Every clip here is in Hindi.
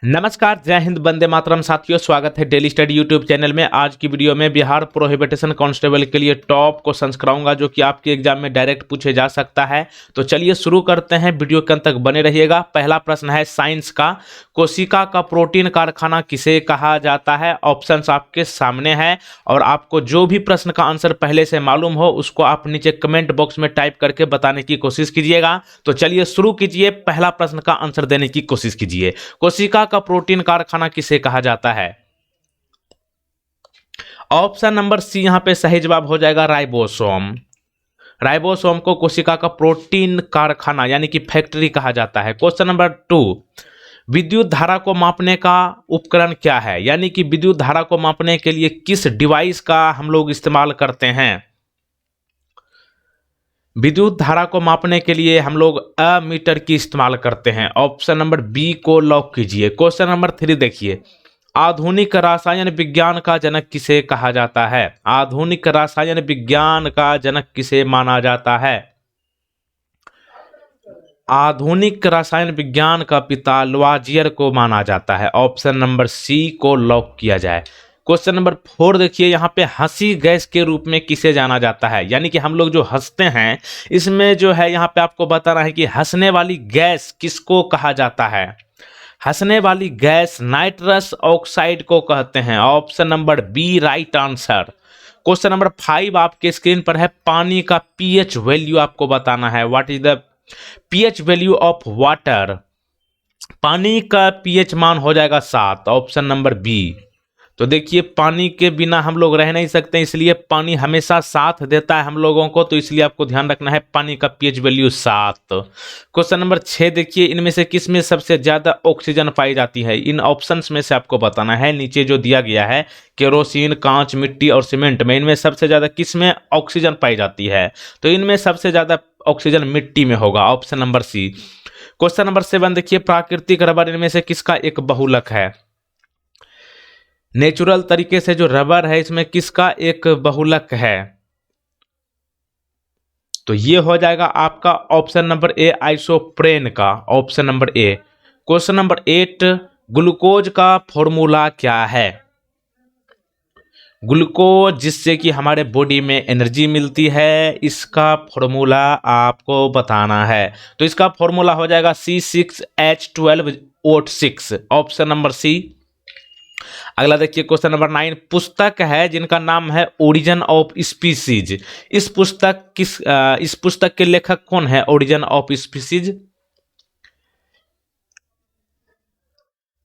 नमस्कार, जय हिंद, वंदे मातरम। साथियों, स्वागत है डेली स्टडी यूट्यूब चैनल में। आज की वीडियो में बिहार प्रोहिबिटेशन कांस्टेबल के लिए टॉप क्वेश्चंस कराऊंगा जो कि आपके एग्जाम में डायरेक्ट पूछे जा सकता है। तो चलिए शुरू करते हैं, वीडियो के अंत तक बने रहिएगा। पहला प्रश्न है साइंस का, कोशिका का प्रोटीन कारखाना किसे कहा जाता है? ऑप्शंस आपके सामने है और आपको जो भी प्रश्न का आंसर पहले से मालूम हो उसको आप नीचे कमेंट बॉक्स में टाइप करके बताने की कोशिश कीजिएगा। तो चलिए शुरू कीजिए, पहला प्रश्न का आंसर देने की कोशिश कीजिए। कोशिका का प्रोटीन कारखाना किसे कहा जाता है? ऑप्शन नंबर सी यहां पे सही जवाब हो जाएगा, राइबोसोम। राइबोसोम को कोशिका का प्रोटीन कारखाना यानी कि फैक्ट्री कहा जाता है। क्वेश्चन नंबर 2, विद्युत धारा को मापने का उपकरण क्या है? यानी कि विद्युत धारा को मापने के लिए किस डिवाइस का हम लोग इस्तेमाल करते हैं? विद्युत धारा को मापने के लिए हम लोग अमीटर की इस्तेमाल करते हैं। ऑप्शन नंबर बी को लॉक कीजिए। क्वेश्चन नंबर 3 देखिए, आधुनिक रसायन विज्ञान का जनक किसे कहा जाता है? आधुनिक रसायन विज्ञान का जनक किसे माना जाता है? आधुनिक रसायन विज्ञान का पिता लवाजियर को माना जाता है। ऑप्शन नंबर सी को लॉक किया जाए। क्वेश्चन नंबर 4 देखिए, यहाँ पे हंसी गैस के रूप में किसे जाना जाता है? यानी कि हम लोग जो हंसते हैं, इसमें जो है यहाँ पे आपको बताना है कि हंसने वाली गैस किसको कहा जाता है? हंसने वाली गैस नाइट्रस ऑक्साइड को कहते हैं। Option number B right answer. Question number 5 आपके स्क्रीन पर है, पानी का पीएच वैल्यू आपको बताना है। What is the pH value of water? पानी का पीएच मान हो जाएगा 7। Option number B. तो देखिए, पानी के बिना हम लोग रह नहीं सकते, इसलिए पानी हमेशा साथ देता है हम लोगों को, तो इसलिए आपको ध्यान रखना है पानी का पीएच वैल्यू 7। क्वेश्चन नंबर 6 देखिए, इनमें से किस में सबसे ज्यादा ऑक्सीजन पाई जाती है? इन ऑप्शंस में से आपको बताना है, नीचे जो दिया गया है केरोसिन, कांच, मिट्टी और सीमेंट में, इनमें सबसे ज्यादा किस में ऑक्सीजन पाई जाती है? तो इनमें सबसे ज्यादा ऑक्सीजन मिट्टी में होगा। Option number C. Question number 7 देखिए, प्राकृतिक रबर इनमें से किसका एक बहुलक है? नेचुरल तरीके से जो रबर है इसमें किसका एक बहुलक है? तो ये हो जाएगा आपका ऑप्शन नंबर ए, आइसोप्रेन का। Option number A. Question number 8, glucose का फॉर्मूला क्या है? ग्लूकोज जिससे कि हमारे बॉडी में एनर्जी मिलती है, इसका फॉर्मूला आपको बताना है। तो इसका फॉर्मूला हो जाएगा C6H12O6। Option number C. अगला देखिए, क्वेश्चन नंबर 9, पुस्तक है जिनका नाम है ओरिजिन ऑफ स्पीसीज। इस पुस्तक के लेखक कौन है? Origin of species.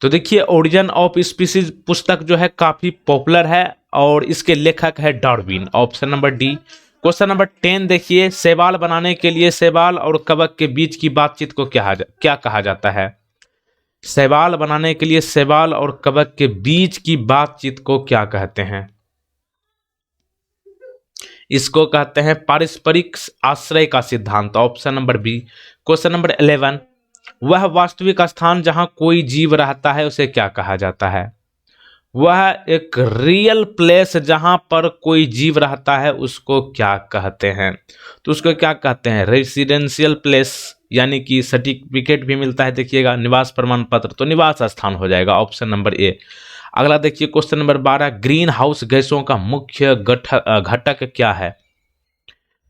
तो देखिए, ओरिजिन ऑफ स्पीसीज पुस्तक जो है काफी पॉपुलर है और इसके लेखक है Darwin. Option number D. Question number 10 देखिए, शैवाल बनाने के लिए शैवाल और कवक के बीच की बातचीत को क्या कहा जाता है? शैवाल बनाने के लिए शैवाल और कवक के बीच की बातचीत को क्या कहते हैं? इसको कहते हैं पारस्परिक आश्रय का सिद्धांत। Option number B. Question number 11, वह वास्तविक स्थान जहां कोई जीव रहता है उसे क्या कहा जाता है? वह एक रियल प्लेस जहां पर कोई जीव रहता है उसको क्या कहते हैं? तो उसको क्या कहते हैं? रेसिडेंशियल प्लेस, यानी कि सर्टिफिकेट भी मिलता है, देखिएगा निवास प्रमाण पत्र, तो निवास स्थान हो जाएगा। ऑप्शन नंबर ए। अगला देखिए, क्वेश्चन नंबर 12, ग्रीन हाउस गैसों का मुख्य घटक क्या है?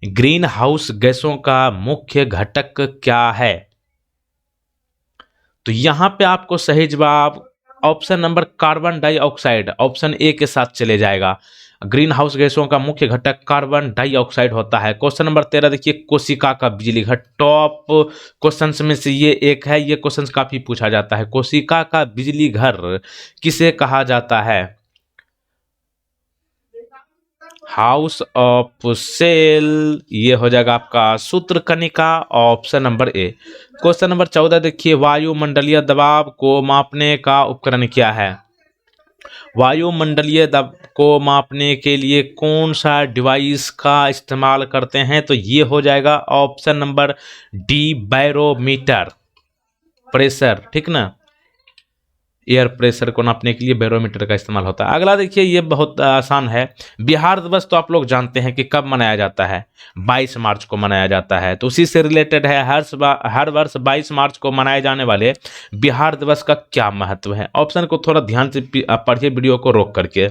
ग्रीन हाउस गैसों का मुख्य घटक क्या है? तो यहां पे आपको सही जवाब option number carbon dioxide, option A के साथ चले जाएगा। ग्रीन हाउस गैसों का मुख्य घटक कार्बन डाइऑक्साइड होता है। क्वेश्चन नंबर 13 देखिए, कोशिका का बिजली घर, टॉप क्वेश्चंस में से ये एक है, ये क्वेश्चंस काफी पूछा जाता है। कोशिका का बिजली घर किसे कहा जाता है? हाउस ऑफ सेल, ये हो जाएगा आपका सूत्रकनिका। Option number A. Question number 14 देखिए, वायुमंडलीय दबाव को मापने का उपकरण क्या है? वायुमंडलीय दबाव को मापने के लिए कौन सा डिवाइस का इस्तेमाल करते हैं? तो ये हो जाएगा option number D, barometer, pressure, ठीक ना। एयर प्रेशर को नापने के लिए बैरोमीटर का इस्तेमाल होता है। अगला देखिए, ये बहुत आसान है। बिहार दिवस तो आप लोग जानते हैं कि कब मनाया जाता है, 22 मार्च को मनाया जाता है। तो उसी से रिलेटेड है, हर वर्ष 22 मार्च को मनाए जाने वाले बिहार दिवस का क्या महत्व है। ऑप्शन को थोड़ा ध्यान से पढ़िए, वीडियो को रोक करके।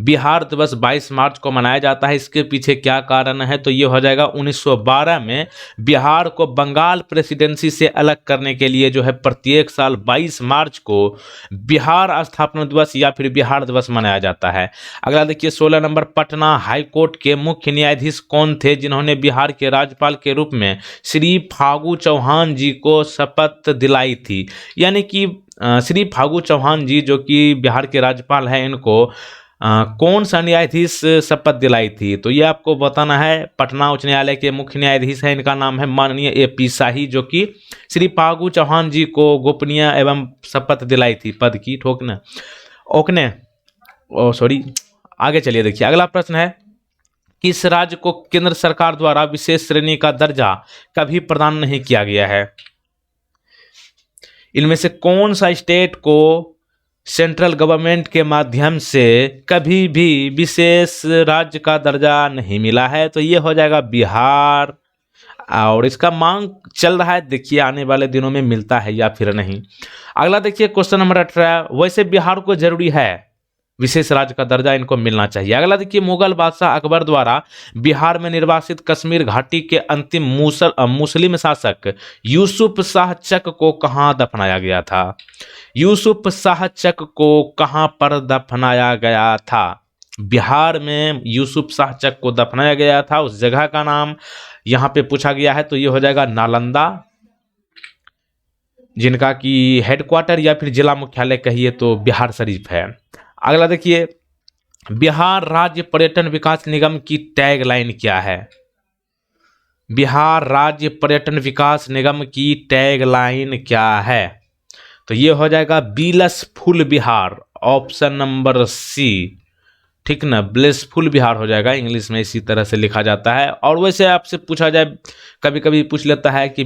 बिहार दिवस 22 मार्च को मनाया जाता है, इसके पीछे क्या कारण है, तो ये हो जाएगा 1912 में बिहार को बंगाल प्रेसिडेंसी से अलग करने के लिए जो है प्रत्येक साल 22 मार्च को बिहार स्थापना दिवस या फिर बिहार दिवस मनाया जाता है। अगला देखिए 16 नंबर, पटना हाईकोर्ट के मुख्य न्यायाधीश कौन थे जिन्होंने बिहार के राज्यपाल के रूप में श्री फागू चौहान जी को शपथ दिलाई थी। यानी कि श्री फागू चौहान जी जो कि बिहार के राज्यपाल हैं, इनको कौन सा न्यायाधीश शपथ दिलाई थी, तो ये आपको बताना है। पटना उच्च न्यायालय के मुख्य न्यायाधीश हैं, इनका नाम है माननीय AP शाही, जो कि श्री फागू चौहान जी को गोपनीय एवं शपथ दिलाई थी पद की। ठोकने ओकने ओ सॉरी, आगे चलिए देखिए। अगला प्रश्न है, किस राज्य को केंद्र सरकार द्वारा विशेष श्रेणी का दर्जा कभी प्रदान नहीं किया गया है। इनमें से कौन सा स्टेट को सेंट्रल गवर्नमेंट के माध्यम से कभी भी विशेष राज्य का दर्जा नहीं मिला है, तो ये हो जाएगा बिहार। और इसका मांग चल रहा है, देखिए आने वाले दिनों में मिलता है या फिर नहीं। अगला देखिए क्वेश्चन नंबर 18, वैसे बिहार को जरूरी है विशेष राज्य का दर्जा, इनको मिलना चाहिए। अगला देखिए, मुगल बादशाह अकबर द्वारा बिहार में निर्वासित कश्मीर घाटी के अंतिम मुस्लिम शासक यूसुफ शाह चक को कहाँ दफनाया गया था। यूसुफ शाह चक को कहाँ पर दफनाया गया था। बिहार में यूसुफ शाह चक को दफनाया गया था, उस जगह का नाम यहाँ पे पूछा गया है, तो ये हो जाएगा नालंदा, जिनका कि हेडक्वार्टर या फिर जिला मुख्यालय कहिए तो बिहार शरीफ है। अगला देखिए, बिहार राज्य पर्यटन विकास निगम की टैगलाइन क्या है। बिहार राज्य पर्यटन विकास निगम की टैगलाइन क्या है, तो ये हो जाएगा blissful Bihar, option number C. ठीक ना, ब्लिसफुल बिहार हो जाएगा, इंग्लिश में इसी तरह से लिखा जाता है। और वैसे आपसे पूछा जाए, कभी कभी पूछ लेता है कि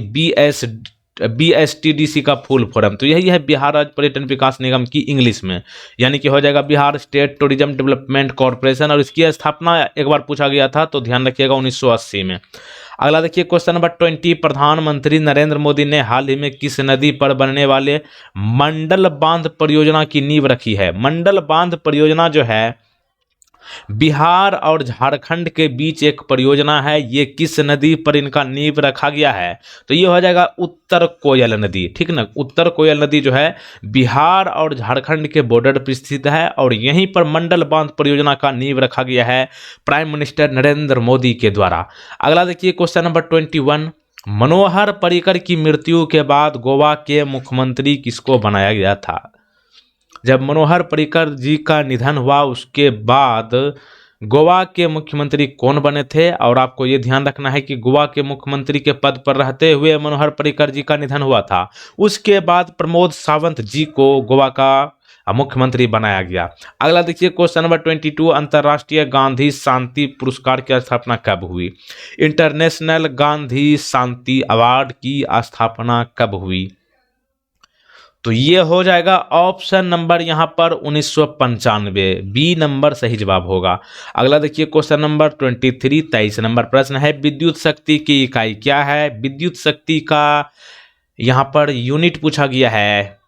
BSTDC का फुल फॉर्म, तो यही है बिहार राज्य पर्यटन विकास निगम की इंग्लिश में, यानी कि हो जाएगा Bihar state tourism development corporation. और इसकी स्थापना एक बार पूछा गया था, तो ध्यान रखिएगा 1980 में। अगला देखिए क्वेश्चन नंबर 20, प्रधानमंत्री नरेंद्र मोदी ने हाल ही में किस नदी पर बनने वाले मंडल बांध परियोजना की नींव रखी है। मंडल बांध परियोजना जो है बिहार और झारखंड के बीच एक परियोजना है, ये किस नदी पर इनका नींव रखा गया है, तो ये हो जाएगा उत्तर कोयल नदी। ठीक ना, उत्तर कोयल नदी जो है बिहार और झारखंड के बॉर्डर पर स्थित है, और यहीं पर मंडल बांध परियोजना का नींव रखा गया है प्राइम मिनिस्टर नरेंद्र मोदी के द्वारा। अगला देखिए क्वेश्चन नंबर 21, मनोहर पर्रिकर की मृत्यु के बाद गोवा के मुख्यमंत्री किसको बनाया गया था। जब मनोहर पर्रिकर जी का निधन हुआ, उसके बाद गोवा के मुख्यमंत्री कौन बने थे, और आपको ये ध्यान रखना है कि गोवा के मुख्यमंत्री के पद पर रहते हुए मनोहर पर्रिकर जी का निधन हुआ था। उसके बाद प्रमोद सावंत जी को गोवा का मुख्यमंत्री बनाया गया। अगला देखिए क्वेश्चन नंबर 22, अंतर्राष्ट्रीय गांधी शांति पुरस्कार की स्थापना कब हुई। इंटरनेशनल गांधी शांति अवार्ड की स्थापना कब हुई, तो ये हो जाएगा ऑप्शन नंबर यहाँ पर 1995, बी नंबर सही जवाब होगा। अगला देखिए क्वेश्चन नंबर 23, 23 नंबर प्रश्न है, विद्युत शक्ति की इकाई क्या है। विद्युत शक्ति का यहाँ पर यूनिट पूछा गया है,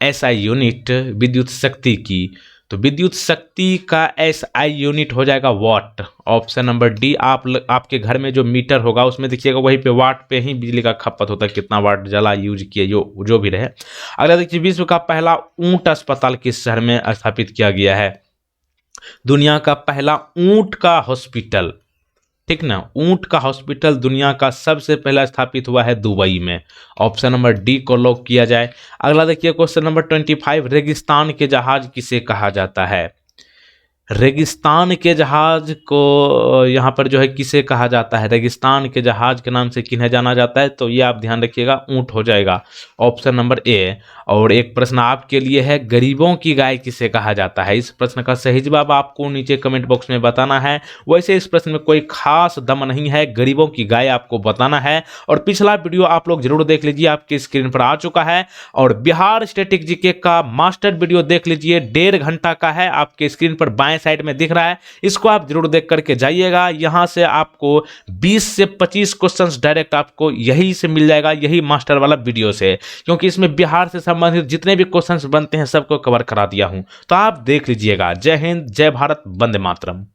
SI यूनिट विद्युत शक्ति की, तो विद्युत शक्ति का SI यूनिट हो जाएगा वाट, ऑप्शन नंबर डी। आपके घर में जो मीटर होगा उसमें देखिएगा वहीं पे वाट पे ही बिजली का खपत होता है, कितना वाट जला यूज किए जो भी रहे। अगला देखिए, विश्व का पहला ऊंट अस्पताल किस शहर में स्थापित किया गया है। दुनिया का पहला ऊंट का हॉस्पिटल, ठीक ना, ऊंट का हॉस्पिटल दुनिया का सबसे पहला स्थापित हुआ है दुबई में, ऑप्शन नंबर डी को लॉक किया जाए। अगला देखिए क्वेश्चन नंबर 25, रेगिस्तान के जहाज किसे कहा जाता है। रेगिस्तान के जहाज को यहाँ पर जो है किसे कहा जाता है, रेगिस्तान के जहाज के नाम से किन्हें जाना जाता है, तो ये आप ध्यान रखिएगा ऊंट हो जाएगा, ऑप्शन नंबर ए। और एक प्रश्न आपके लिए है, गरीबों की गाय किसे कहा जाता है? इस प्रश्न का सही जवाब आपको नीचे कमेंट बॉक्स में बताना है। वैसे इस प्रश्न में कोई खास दम नहीं है, गरीबों की गाय आपको बताना है। और पिछला वीडियो आप लोग जरूर देख लीजिए, आपकी स्क्रीन पर आ चुका है। और बिहार स्टैटिक जीके का मास्टर वीडियो देख लीजिए, 1.5 घंटा का है, आपके स्क्रीन पर बाएं साइड में दिख रहा है। इसको आप जरूर देख करके जाइएगा। यहां से आपको 20 से 25 क्वेश्चंस डायरेक्ट आपको यही से मिल जाएगा, यही मास्टर वाला वीडियो से, क्योंकि इसमें बिहार से संबंधित जितने भी क्वेश्चंस बनते हैं सबको कवर करा दिया हूं। तो आप देख लीजिएगा। जय हिंद, जय भारत, वंदे मातरम।